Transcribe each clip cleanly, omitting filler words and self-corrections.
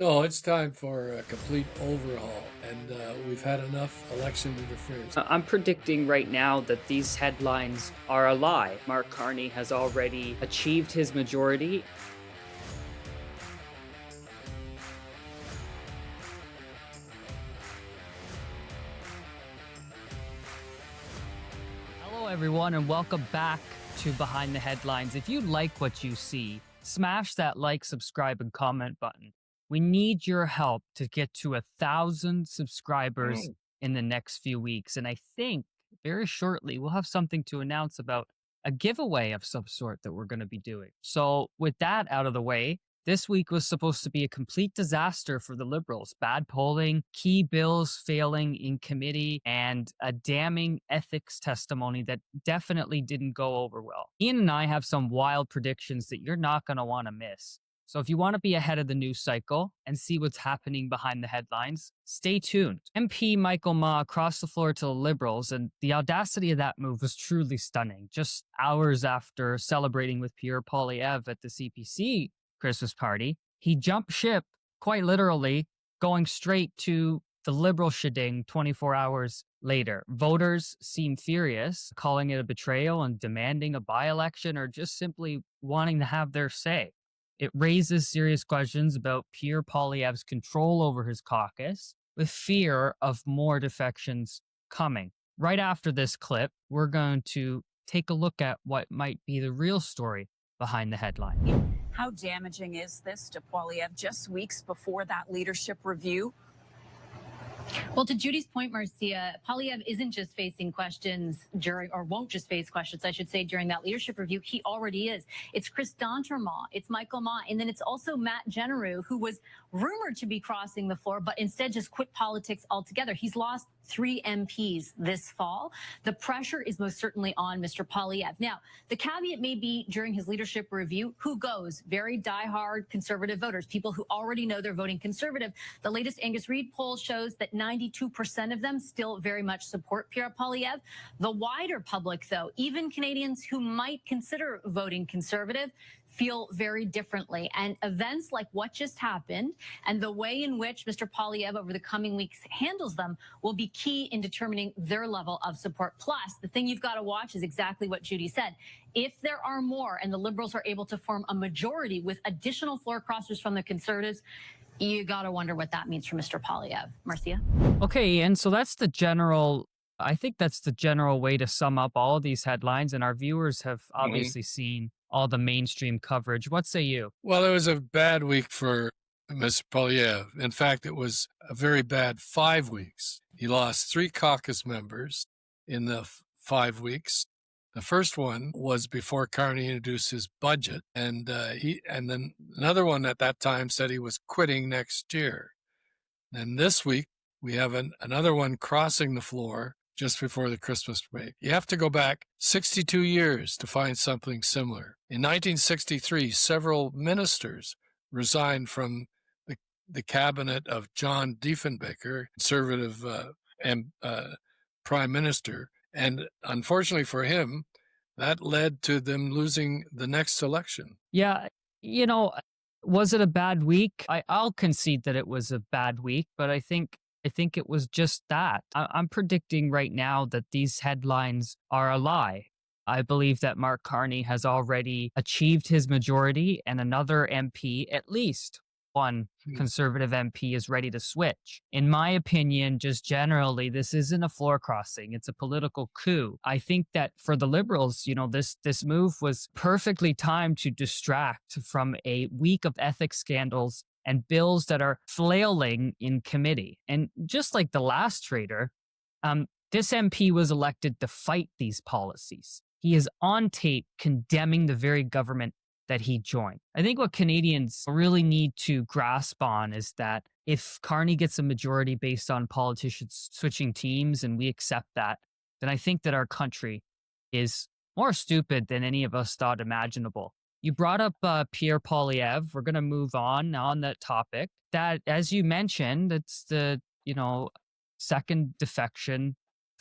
No, it's time for a complete overhaul, and we've had enough election interference. I'm predicting right now that these headlines are a lie. Mark Carney has already achieved his majority. Hello, everyone, and welcome back to Behind the Headlines. If you like what you see, smash that like, subscribe, and comment button. We need your help to get to 1,000 subscribers in the next few weeks. And I think very shortly we'll have something to announce about a giveaway of some sort that we're going to be doing. So, with that out of the way, this week was supposed to be a complete disaster for the Liberals. Bad polling, key bills failing in committee, and a damning ethics testimony that definitely didn't go over well. Ian and I have some wild predictions that you're not going to want to miss. So if you want to be ahead of the news cycle and see what's happening behind the headlines, stay tuned. MP Michael Ma crossed the floor to the Liberals, and the audacity of that move was truly stunning. Just hours after celebrating with Pierre Poilievre at the CPC Christmas party, he jumped ship, quite literally, going straight to the Liberal sheding 24 hours later. Voters seem furious, calling it a betrayal and demanding a by-election or just simply wanting to have their say. It raises serious questions about Pierre Poilievre's control over his caucus, with fear of more defections coming. Right after this clip, we're going to take a look at what might be the real story behind the headline. How damaging is this to Poilievre just weeks before that leadership review? Well, to Judy's point, Marcia, Poilievre isn't just facing questions during, or won't just face questions, I should say, during that leadership review. He already is. It's Chris D'Entremont, it's Michael Ma, and then it's also Matt Genereux, who was rumored to be crossing the floor, but instead just quit politics altogether. He's lost 3 MPs this fall. The pressure is most certainly on Mr. Poilievre. Now, the caveat may be during his leadership review, who goes? Very diehard conservative voters, people who already know they're voting conservative. The latest Angus Reid poll shows that 92% of them still very much support Pierre Poilievre. The wider public, though, even Canadians who might consider voting conservative, feel very differently. And events like what just happened and the way in which Mr. Poilievre over the coming weeks handles them will be key in determining their level of support. Plus, the thing you've got to watch is exactly what Judy said. If there are more and the Liberals are able to form a majority with additional floor crossers from the Conservatives, you got to wonder what that means for Mr. Poilievre. Marcia? Okay, Ian, so that's the general, I think that's the general way to sum up all of these headlines, and our viewers have obviously seen all the mainstream coverage. What say you? Well, it was a bad week for Mr. Poilievre. In fact, it was a very bad 5 weeks. He lost 3 caucus members in the 5 weeks. The first one was before Carney introduced his budget, and then another one at that time said he was quitting next year. And this week we have another one crossing the floor just before the Christmas break. You have to go back 62 years to find something similar. In 1963, several ministers resigned from the cabinet of John Diefenbaker, conservative prime minister. And unfortunately for him, that led to them losing the next election. Yeah, was it a bad week? I'll concede that it was a bad week, but I think it was just that. I'm predicting right now that these headlines are a lie. I believe that Mark Carney has already achieved his majority, and another MP, at least one conservative MP, is ready to switch. In my opinion, just generally, this isn't a floor crossing. It's a political coup. I think that for the Liberals, this move was perfectly timed to distract from a week of ethics scandals and bills that are flailing in committee. And just like the last traitor, this MP was elected to fight these policies. He is on tape condemning the very government that he joined. I think what Canadians really need to grasp on is that if Carney gets a majority based on politicians switching teams and we accept that, then I think that our country is more stupid than any of us thought imaginable. You brought up Pierre Poilievre. We're going to move on that topic. That, as you mentioned, it's the second defection.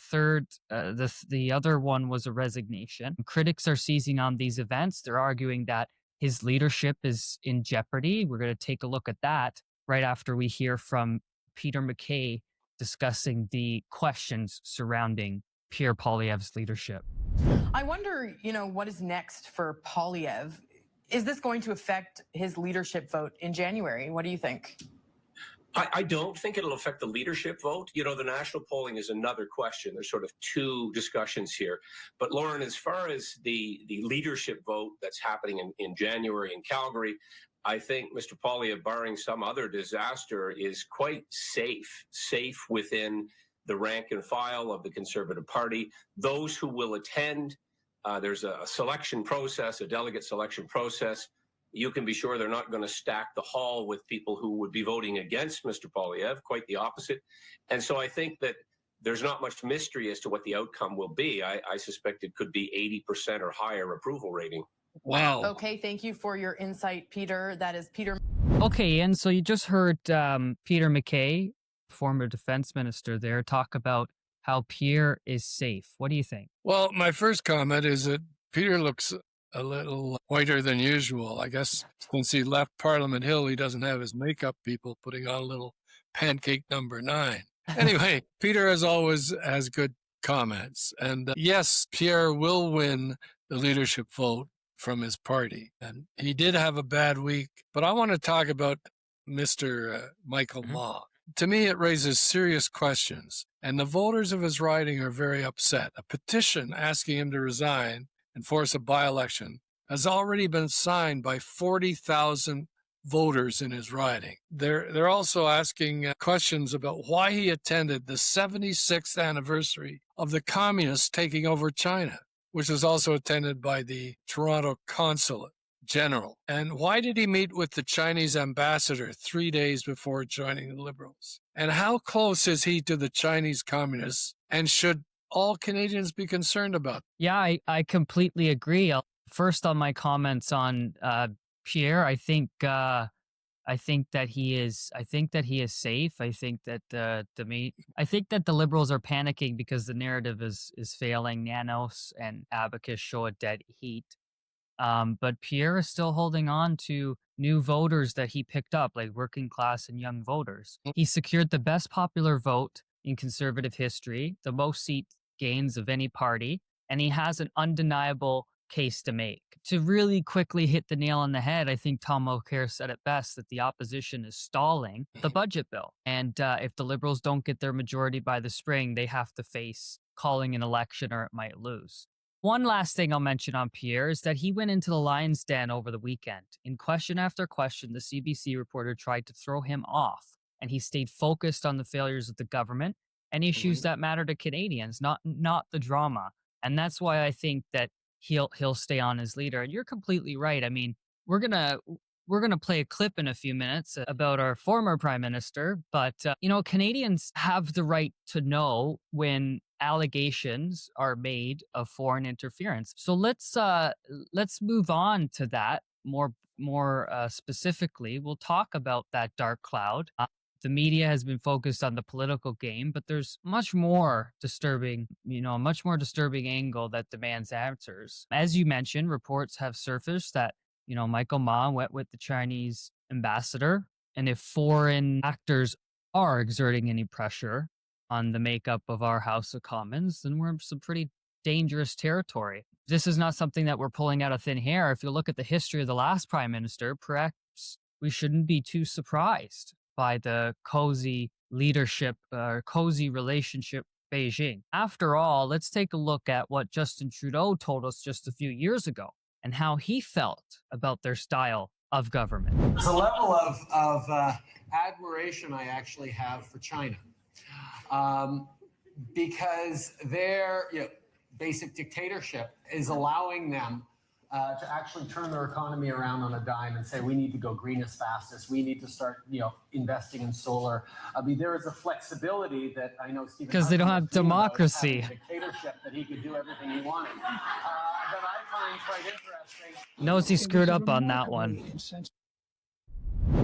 Third, the other one was a resignation. Critics are seizing on these events. They're arguing that his leadership is in jeopardy. We're going to take a look at that. right after we hear from Peter MacKay discussing the questions surrounding Pierre Poilievre's leadership. I wonder, what is next for Poilievre? Is this going to affect his leadership vote in January? What do you think? I don't think it'll affect the leadership vote. The national polling is another question. There's sort of two discussions here. But Lauren, as far as the leadership vote that's happening in January in Calgary, I think Mr. Poilievre, barring some other disaster, is quite safe within the rank and file of the Conservative Party. Those who will attend, there's a selection process, a delegate selection process. You can be sure they're not going to stack the hall with people who would be voting against Mr. Poilievre, quite the opposite. And so I think that there's not much mystery as to what the outcome will be. I suspect it could be 80% or higher approval rating. Wow. Okay, thank you for your insight, Peter. That is Peter. Okay, and so you just heard Peter MacKay, former defense minister there, talk about how Pierre is safe. What do you think? Well, my first comment is that Peter looks a little whiter than usual. I guess since he left Parliament Hill, he doesn't have his makeup people putting on a little pancake number 9. Anyway, Peter, as always, has good comments. And yes, Pierre will win the leadership vote from his party. And he did have a bad week. But I want to talk about Mr. Michael Ma. To me, it raises serious questions. And the voters of his riding are very upset. A petition asking him to resign and force a by-election has already been signed by 40,000 voters in his riding. They're also asking questions about why he attended the 76th anniversary of the communists taking over China, which was also attended by the Toronto Consulate General. And why did he meet with the Chinese ambassador 3 days before joining the Liberals? And how close is he to the Chinese communists? And should all Canadians be concerned about? Yeah, I completely agree. First, on my comments on Pierre, I think that he is safe. I think that the Liberals are panicking because the narrative is failing. Nanos and Abacus show a dead heat. But Pierre is still holding on to new voters that he picked up, like working class and young voters. He secured the best popular vote in Conservative history, the most seat gains of any party, and he has an undeniable case to make. To really quickly hit the nail on the head, I think Tom O'Kerr said it best, that the opposition is stalling the budget bill. And if the Liberals don't get their majority by the spring, they have to face calling an election or it might lose. One last thing I'll mention on Pierre is that he went into the lion's den over the weekend. In question after question, the CBC reporter tried to throw him off, and he stayed focused on the failures of the government and issues that matter to Canadians, not the drama. And that's why I think that he'll stay on as leader. And you're completely right. I mean, we're gonna play a clip in a few minutes about our former prime minister, but Canadians have the right to know when allegations are made of foreign interference. So let's move on to that more specifically. We'll talk about that dark cloud. The media has been focused on the political game, but there's much more disturbing angle that demands answers. As you mentioned, reports have surfaced that, Michael Ma went with the Chinese ambassador. And if foreign actors are exerting any pressure on the makeup of our House of Commons, then we're in some pretty dangerous territory. This is not something that we're pulling out of thin air. If you look at the history of the last prime minister, perhaps we shouldn't be too surprised by the cozy leadership, cozy relationship Beijing. After all, let's take a look at what Justin Trudeau told us just a few years ago and how he felt about their style of government. There's a level of admiration I actually have for China, because their basic dictatorship is allowing them to actually turn their economy around on a dime and say, we need to go green as fast as we need to start, investing in solar. I mean, there is a flexibility that I know Stephen. Because they don't have democracy. Dictatorship that he could do everything he wanted. That I find quite interesting. Knows he screwed up on that one.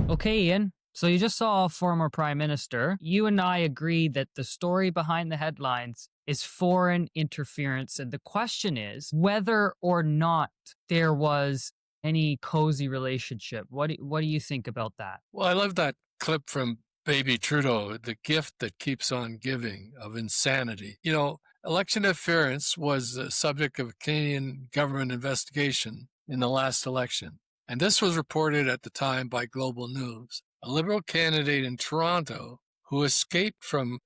Okay, Ian. So you just saw a former prime minister. You and I agree that the story behind the headlines is foreign interference. And the question is whether or not there was any cozy relationship. What do you think about that? Well, I love that clip from Baby Trudeau, the gift that keeps on giving of insanity. You know, election interference was the subject of a Canadian government investigation in the last election. And this was reported at the time by Global News. A Liberal candidate in Toronto who escaped from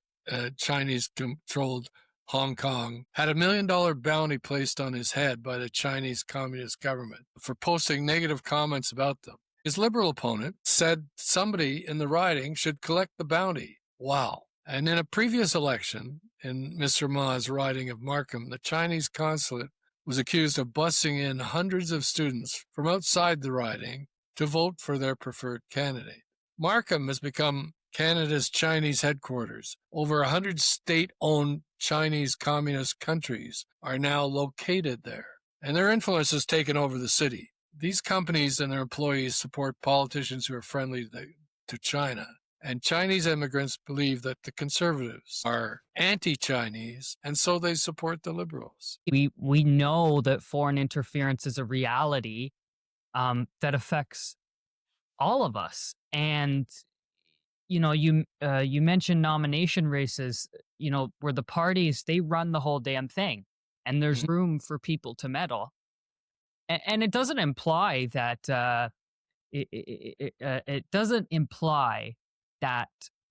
Chinese-controlled Hong Kong had $1 million bounty placed on his head by the Chinese Communist government for posting negative comments about them. His Liberal opponent said somebody in the riding should collect the bounty. Wow. And in a previous election, in Mr. Ma's riding of Markham, the Chinese consulate was accused of busing in hundreds of students from outside the riding to vote for their preferred candidate. Markham has become Canada's Chinese headquarters. Over 100 state-owned Chinese communist countries are now located there, and their influence has taken over the city. These companies and their employees support politicians who are friendly to China, and Chinese immigrants believe that the Conservatives are anti-Chinese, and so they support the Liberals. We know that foreign interference is a reality that affects all of us. And you mentioned nomination races, where the parties, they run the whole damn thing, and there's room for people to meddle. And it doesn't imply that it doesn't imply that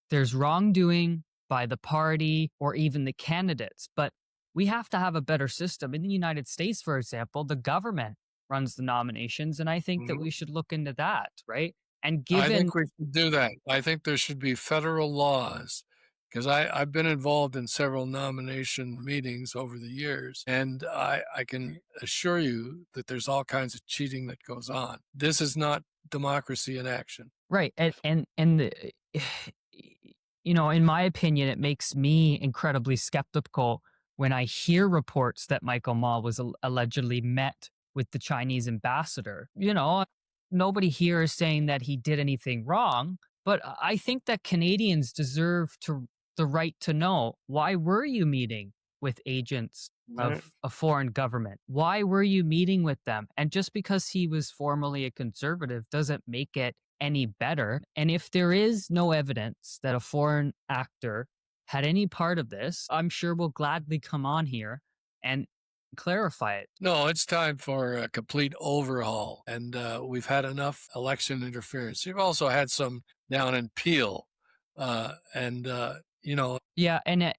there's wrongdoing by the party or even the candidates, but we have to have a better system. In the United States, for example, the government runs the nominations, and I think that we should look into that, right? And I think we should do that. I think there should be federal laws, because I've been involved in several nomination meetings over the years, and I can assure you that there's all kinds of cheating that goes on. This is not democracy in action. Right. And in my opinion, it makes me incredibly skeptical when I hear reports that Michael Ma was allegedly met with the Chinese ambassador. Nobody here is saying that he did anything wrong, but I think that Canadians deserve the right to know, why were you meeting with agents of a foreign government? Why were you meeting with them? And just because he was formerly a Conservative doesn't make it any better. And if there is no evidence that a foreign actor had any part of this, I'm sure we'll gladly come on here and clarify it. No, it's time for a complete overhaul, and we've had enough election interference. You've also had some down in Peel, Yeah, and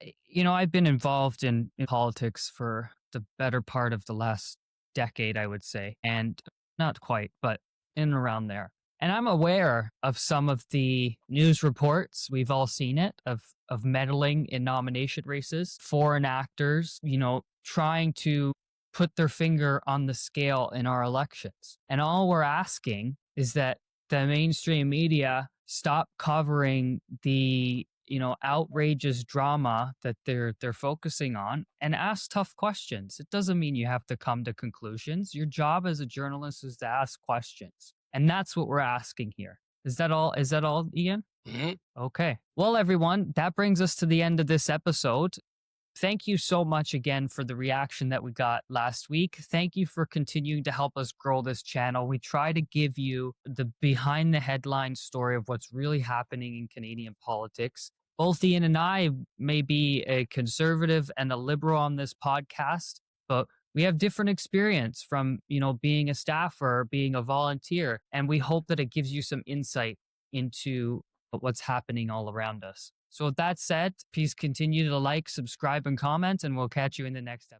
I've been involved in politics for the better part of the last decade, I would say, and not quite, but in and around there. And I'm aware of some of the news reports, we've all seen it, of meddling in nomination races, foreign actors, trying to put their finger on the scale in our elections. And all we're asking is that the mainstream media stop covering the outrageous drama that they're focusing on, and ask tough questions. It doesn't mean you have to come to conclusions. Your job as a journalist is to ask questions. And that's what we're asking here. Is that all, Ian? Mm-hmm. Okay. Well, everyone, that brings us to the end of this episode. Thank you so much again for the reaction that we got last week. Thank you for continuing to help us grow this channel. We try to give you the behind the headline story of what's really happening in Canadian politics. Both Ian and I may be a Conservative and a Liberal on this podcast, but we have different experience from, being a staffer, being a volunteer, and we hope that it gives you some insight into what's happening all around us. So with that said, please continue to like, subscribe, and comment, and we'll catch you in the next episode.